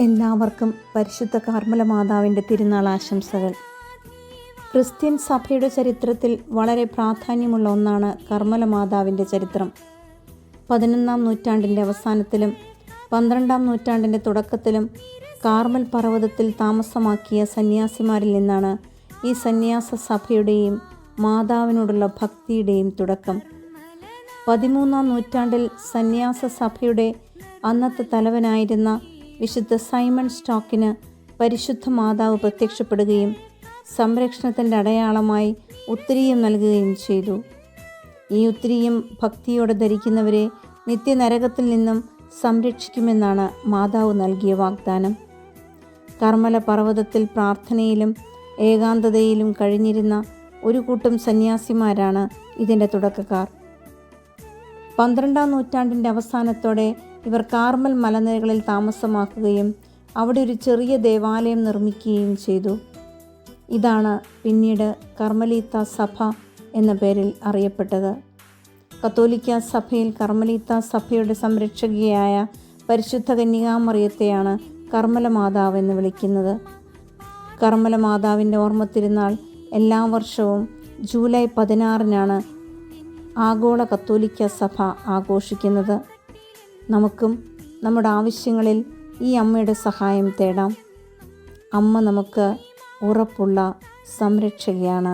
എല്ലാവർക്കും പരിശുദ്ധ കർമ്മല മാതാവിൻ്റെ തിരുനാൾ ആശംസകൾ. ക്രിസ്ത്യൻ സഭയുടെ ചരിത്രത്തിൽ വളരെ പ്രാധാന്യമുള്ള ഒന്നാണ് കർമ്മല മാതാവിൻ്റെ ചരിത്രം. 11-ാം നൂറ്റാണ്ടിൻ്റെ അവസാനത്തിലും 12-ാം നൂറ്റാണ്ടിൻ്റെ തുടക്കത്തിലും കാർമൽ പർവ്വതത്തിൽ താമസമാക്കിയ സന്യാസിമാരിൽ നിന്നാണ് ഈ സന്യാസ സഭയുടെയും മാതാവിനോടുള്ള ഭക്തിയുടെയും തുടക്കം. 13-ാം നൂറ്റാണ്ടിൽ സന്യാസ സഭയുടെ അന്നത്തെ തലവനായിരുന്ന വിശുദ്ധ സൈമൺ സ്റ്റോക്കിന് പരിശുദ്ധ മാതാവ് പ്രത്യക്ഷപ്പെടുകയും സംരക്ഷണത്തിൻ്റെ അടയാളമായി ഉത്തരീയം നൽകുകയും ചെയ്തു. ഈ ഉത്തരീയം ഭക്തിയോടെ ധരിക്കുന്നവരെ നിത്യനരകത്തിൽ നിന്നും സംരക്ഷിക്കുമെന്നാണ് മാതാവ് നൽകിയ വാഗ്ദാനം. കർമ്മല പർവ്വതത്തിൽ പ്രാർത്ഥനയിലും ഏകാന്തതയിലും കഴിഞ്ഞിരുന്ന ഒരു കൂട്ടം സന്യാസിമാരാണ് ഇതിൻ്റെ തുടക്കക്കാർ. 12-ാം നൂറ്റാണ്ടിൻ്റെ അവസാനത്തോടെ ഇവർ കാർമൽ മലനിരകളിൽ താമസമാക്കുകയും അവിടെ ഒരു ചെറിയ ദേവാലയം നിർമ്മിക്കുകയും ചെയ്തു. ഇതാണ് പിന്നീട് കർമ്മലീത്ത സഭ എന്ന പേരിൽ അറിയപ്പെട്ടത്. കത്തോലിക്ക സഭയിൽ കർമ്മലീത്ത സഭയുടെ സംരക്ഷകയായ പരിശുദ്ധ കന്യകാമറിയത്തെയാണ് കർമ്മല മാതാവ് എന്ന് വിളിക്കുന്നത്. കർമ്മല മാതാവിൻ്റെ ഓർമ്മ തിരുനാൾ എല്ലാ വർഷവും ജൂലൈ 16-നാണ് ആഗോള കത്തോലിക്ക സഭ ആഘോഷിക്കുന്നത്. നമുക്കും നമ്മുടെ ആവശ്യങ്ങളിൽ ഈ അമ്മയുടെ സഹായം തേടാം. അമ്മ നമുക്ക് ഉറപ്പുള്ള സംരക്ഷകയാണ്.